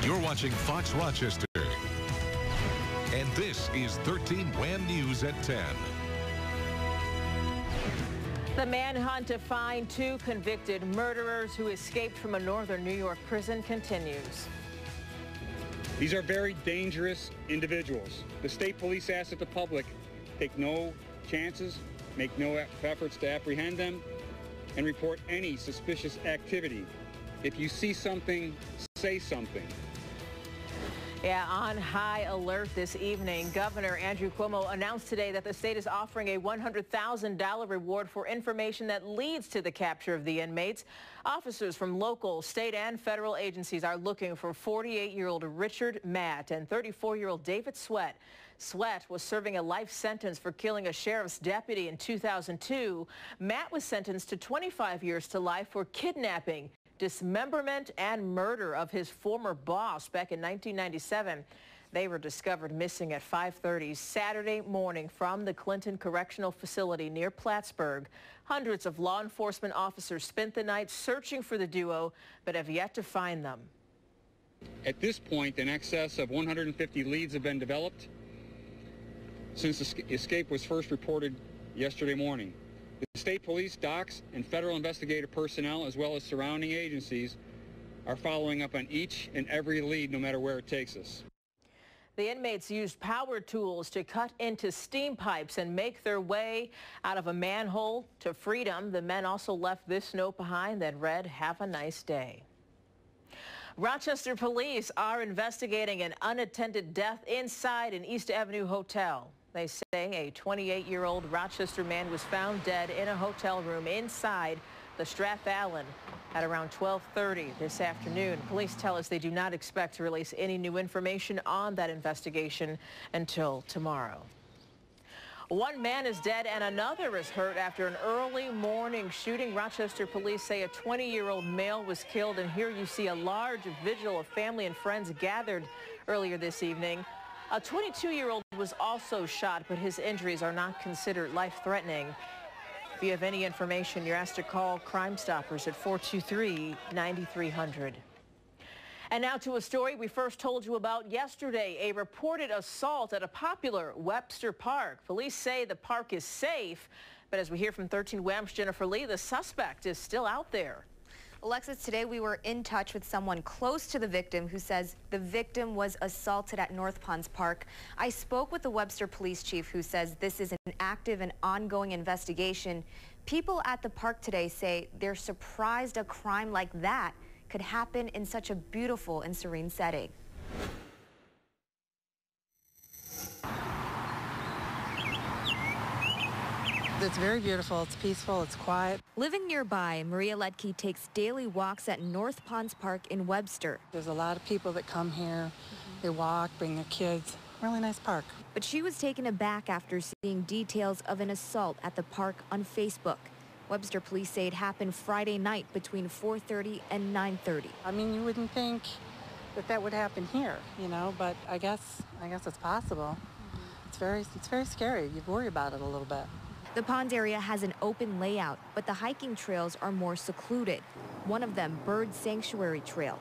You're watching Fox Rochester. And this is 13 Wham News at 10. The manhunt to find two convicted murderers who escaped from a northern New York prison continues. These are very dangerous individuals. The state police ask that the public take no chances, make no efforts to apprehend them, and report any suspicious activity. If you see something, say something. Yeah, on high alert this evening, Governor Andrew Cuomo announced today that the state is offering a $100,000 reward for information that leads to the capture of the inmates. Officers from local, state, and federal agencies are looking for 48-year-old Richard Matt and 34-year-old David Sweat. Sweat was serving a life sentence for killing a sheriff's deputy in 2002. Matt was sentenced to 25 years to life for kidnapping, dismemberment, and murder of his former boss back in 1997. They were discovered missing at 5:30 Saturday morning from the Clinton Correctional Facility near Plattsburgh. Hundreds of law enforcement officers spent the night searching for the duo, but have yet to find them. At this point, in excess of 150 leads have been developed since the escape was first reported yesterday morning. The state police, docs, and federal investigative personnel, as well as surrounding agencies, are following up on each and every lead, no matter where it takes us. The inmates used power tools to cut into steam pipes and make their way out of a manhole to freedom. The men also left this note behind that read, "Have a nice day." Rochester police are investigating an unattended death inside an East Avenue hotel. They say a 28-year-old Rochester man was found dead in a hotel room inside the Strath Allen at around 12:30 this afternoon. Police tell us they do not expect to release any new information on that investigation until tomorrow. One man is dead and another is hurt after an early morning shooting. Rochester police say a 20-year-old male was killed, and here you see a large vigil of family and friends gathered earlier this evening. A 22-year-old was also shot, but his injuries are not considered life-threatening. If you have any information, you're asked to call Crime Stoppers at 423-9300. And now to a story we first told you about yesterday, a reported assault at a popular Webster Park. Police say the park is safe, but as we hear from 13 Wham's Jennifer Lee, the suspect is still out there. Alexis, today we were in touch with someone close to the victim who says the victim was assaulted at North Ponds Park. I spoke with the Webster police chief who says this is an active and ongoing investigation. People at the park today say they're surprised a crime like that could happen in such a beautiful and serene setting. It's very beautiful, it's peaceful, it's quiet. Living nearby, Maria Ledke takes daily walks at North Ponds Park in Webster. There's a lot of people that come here. They walk, bring their kids. Really nice park. But she was taken aback after seeing details of an assault at the park on Facebook. Webster police say it happened Friday night between 4:30 and 9:30. I mean, you wouldn't think that that would happen here, you know, but I guess it's possible. It's very scary. You worry about it a little bit. The ponds area has an open layout, but the hiking trails are more secluded. One of them, Bird Sanctuary Trail.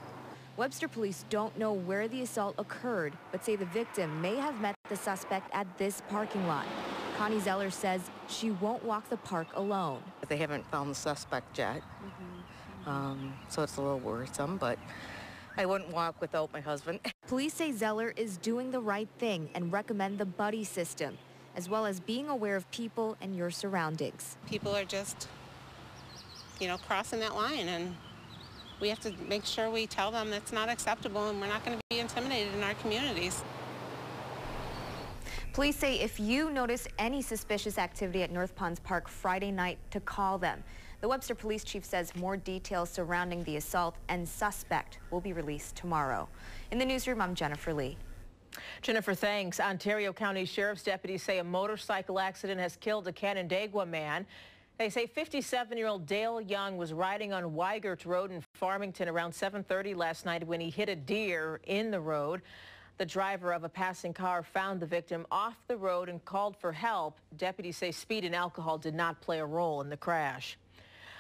Webster police don't know where the assault occurred, but say the victim may have met the suspect at this parking lot. Connie Zeller says she won't walk the park alone. They haven't found the suspect yet, so it's a little worrisome, but I wouldn't walk without my husband. Police say Zeller is doing the right thing and recommend the buddy system, as well as being aware of people and your surroundings. People are just, crossing that line, and we have to make sure we tell them that's not acceptable and we're not going to be intimidated in our communities. Police say if you notice any suspicious activity at North Ponds Park Friday night, to call them. The Webster police chief says more details surrounding the assault and suspect will be released tomorrow. In the newsroom, I'm Jennifer Lee. Jennifer, thanks. Ontario County Sheriff's deputies say a motorcycle accident has killed a Canandaigua man. They say 57-year-old Dale Young was riding on Weigert Road in Farmington around 7:30 last night when he hit a deer in the road. The driver of a passing car found the victim off the road and called for help. Deputies say speed and alcohol did not play a role in the crash.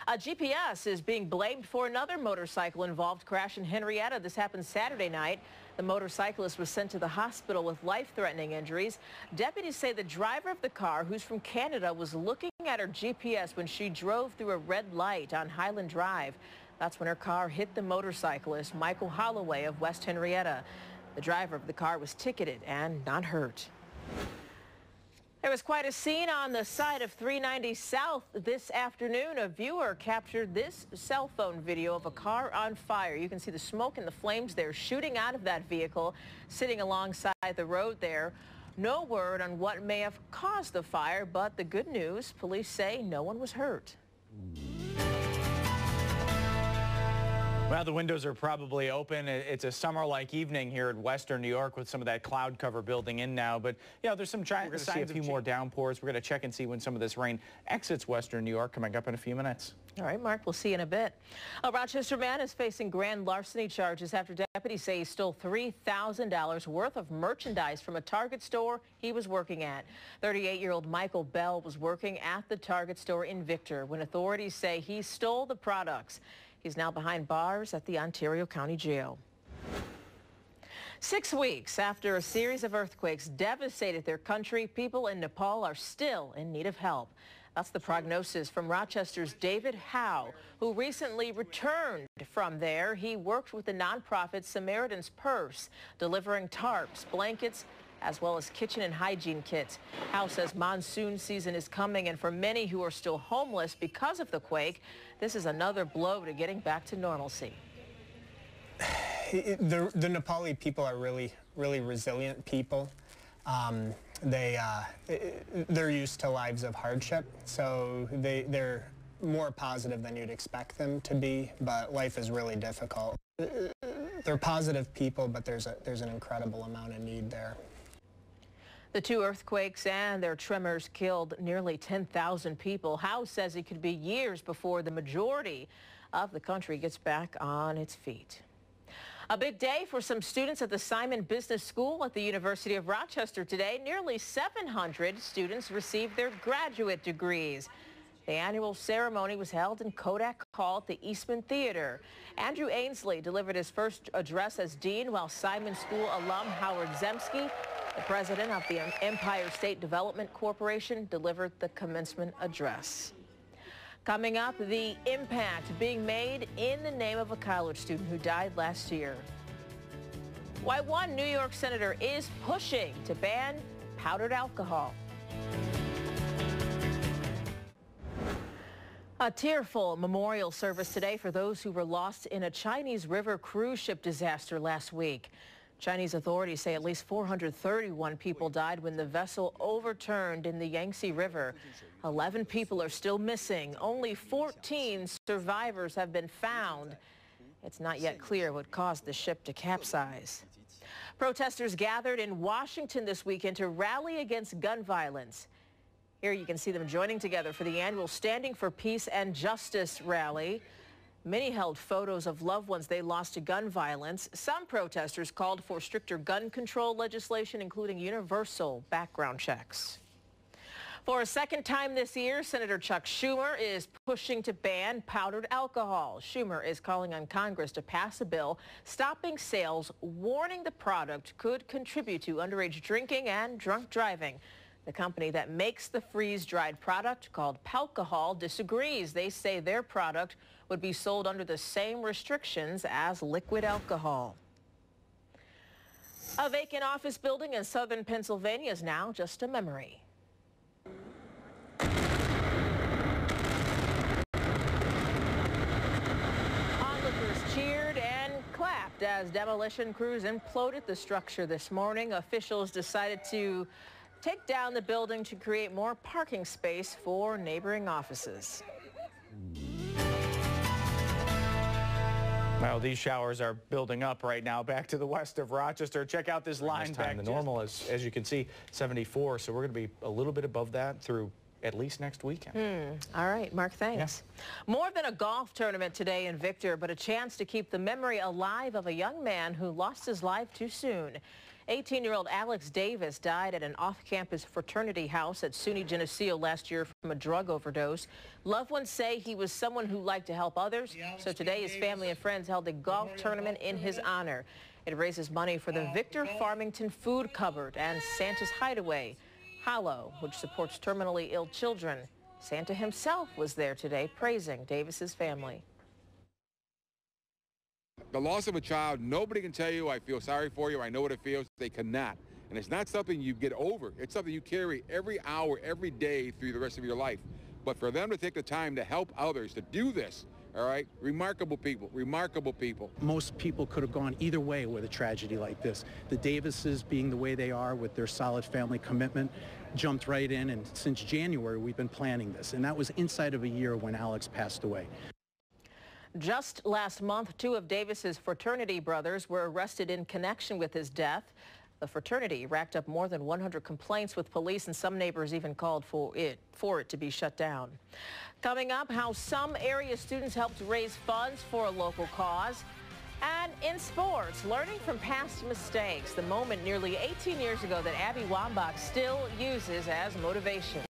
A GPS is being blamed for another motorcycle-involved crash in Henrietta. This happened Saturday night. The motorcyclist was sent to the hospital with life-threatening injuries. Deputies say the driver of the car, who's from Canada, was looking at her GPS when she drove through a red light on Highland Drive. That's when her car hit the motorcyclist, Michael Holloway of West Henrietta. The driver of the car was ticketed and not hurt. There was quite a scene on the side of 390 South this afternoon. A viewer captured this cell phone video of a car on fire. You can see the smoke and the flames there shooting out of that vehicle sitting alongside the road there. No word on what may have caused the fire, but the good news, police say no one was hurt. Well, the windows are probably open. It's a summer-like evening here in western New York with some of that cloud cover building in now. But, you know, there's some signs to see a few more downpours. We're going to check and see when some of this rain exits western New York coming up in a few minutes. All right, Mark, we'll see you in a bit. A Rochester man is facing grand larceny charges after deputies say he stole $3,000 worth of merchandise from a Target store he was working at. 38-year-old Michael Bell was working at the Target store in Victor when authorities say he stole the products. He's now behind bars at the Ontario County Jail. 6 weeks after a series of earthquakes devastated their country, people in Nepal are still in need of help. That's the prognosis from Rochester's David Howe, who recently returned from there. He worked with the nonprofit Samaritan's Purse, delivering tarps, blankets, as well as kitchen and hygiene kits. Howe says monsoon season is coming, and for many who are still homeless because of the quake, this is another blow to getting back to normalcy. The Nepali people are really resilient people. They're used to lives of hardship, so they're more positive than you'd expect them to be, but life is really difficult. They're positive people, but there's an incredible amount of need there. The two earthquakes and their tremors killed nearly 10,000 people. Howe says it could be years before the majority of the country gets back on its feet. A big day for some students at the Simon Business School at the University of Rochester today. Nearly 700 students received their graduate degrees. The annual ceremony was held in Kodak Hall at the Eastman Theater. Andrew Ainsley delivered his first address as dean, while Simon School alum Howard Zemsky, the president of the Empire State Development Corporation, delivered the commencement address. Coming up, the impact being made in the name of a college student who died last year. Why one New York senator is pushing to ban powdered alcohol. A tearful memorial service today for those who were lost in a Chinese river cruise ship disaster last week. Chinese authorities say at least 431 people died when the vessel overturned in the Yangtze River. 11 people are still missing. Only 14 survivors have been found. It's not yet clear what caused the ship to capsize. Protesters gathered in Washington this weekend to rally against gun violence. Here you can see them joining together for the annual Standing for Peace and Justice rally. Many held photos of loved ones they lost to gun violence. Some protesters called for stricter gun control legislation, including universal background checks. For a second time this year, Senator Chuck Schumer is pushing to ban powdered alcohol. Schumer is calling on Congress to pass a bill stopping sales, warning the product could contribute to underage drinking and drunk driving. The company that makes the freeze-dried product, called Palcohol, disagrees. They say their product would be sold under the same restrictions as liquid alcohol. A vacant office building in southern Pennsylvania is now just a memory. Onlookers cheered and clapped as demolition crews imploded the structure this morning. Officials decided to take down the building to create more parking space for neighboring offices. Well, these showers are building up right now. Back to the west of Rochester. Check out this line back to normal. As you can see, 74. So we're going to be a little bit above that through at least next weekend. All right, Mark, thanks. Yeah. More than a golf tournament today in Victor, but a chance to keep the memory alive of a young man who lost his life too soon. 18-year-old Alex Davis died at an off-campus fraternity house at SUNY Geneseo last year from a drug overdose. Loved ones say he was someone who liked to help others, so today his family and friends held a golf tournament in his honor. It raises money for the Victor Farmington Food Cupboard and Santa's Hideaway, Hollow, which supports terminally ill children. Santa himself was there today praising Davis's family. The loss of a child, nobody can tell you, I feel sorry for you, I know what it feels. They cannot. And it's not something you get over. It's something you carry every hour, every day through the rest of your life. But for them to take the time to help others, to do this, all right, remarkable people, remarkable people. Most people could have gone either way with a tragedy like this. The Davises, being the way they are with their solid family commitment, jumped right in, and since January we've been planning this. And that was inside of a year when Alex passed away. Just last month, 2 of Davis's fraternity brothers were arrested in connection with his death. The fraternity racked up more than 100 complaints with police, and some neighbors even called for it to be shut down. Coming up, how some area students helped raise funds for a local cause. And in sports, learning from past mistakes, the moment nearly 18 years ago that Abby Wambach still uses as motivation.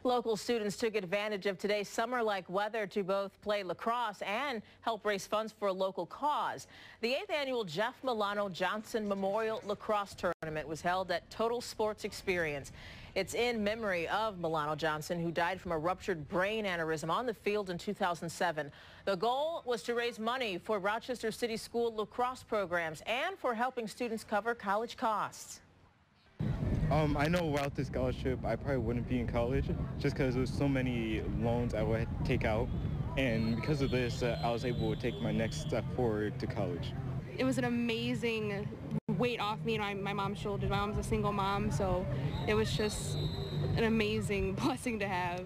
Local students took advantage of today's summer-like weather to both play lacrosse and help raise funds for a local cause. The 8th annual Jeff Milano Johnson Memorial Lacrosse Tournament was held at Total Sports Experience. It's in memory of Milano Johnson, who died from a ruptured brain aneurysm on the field in 2007. The goal was to raise money for Rochester City School lacrosse programs and for helping students cover college costs. I know without this scholarship, I probably wouldn't be in college just because there's so many loans I would take out. And because of this, I was able to take my next step forward to college. It was an amazing weight off me and my mom's shoulders. My mom's a single mom, so it was just an amazing blessing to have.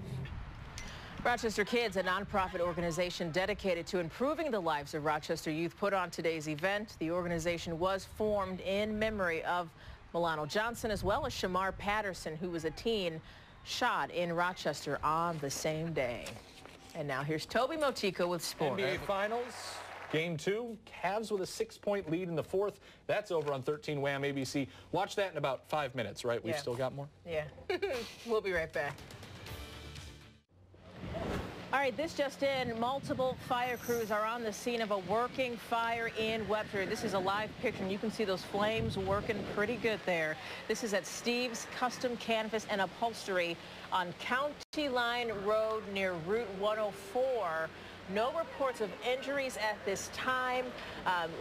Rochester Kids, a nonprofit organization dedicated to improving the lives of Rochester youth, put on today's event. The organization was formed in memory of Milano Johnson, as well as Shamar Patterson, who was a teen shot in Rochester on the same day. And now here's Toby Motico with sports. NBA Finals, Game 2, Cavs with a 6-point lead in the 4th. That's over on 13 Wham ABC. Watch that in about 5 minutes, right? We've still got more? Yeah. We'll be right back. All right, this just in, multiple fire crews are on the scene of a working fire in Webster. This is a live picture, and you can see those flames working pretty good there. This is at Steve's Custom Canvas and Upholstery on County Line Road near Route 104. No reports of injuries at this time.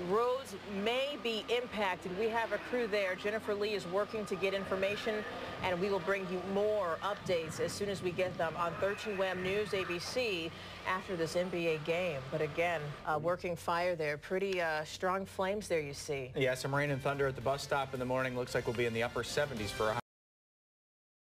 Roads may be impacted. We have a crew there. Jennifer Lee is working to get information, and we will bring you more updates as soon as we get them on 13 Wham News ABC after this NBA game. But again, working fire there. Pretty strong flames there, you see. Yeah, some rain and thunder at the bus stop in the morning. Looks like we'll be in the upper 70s for a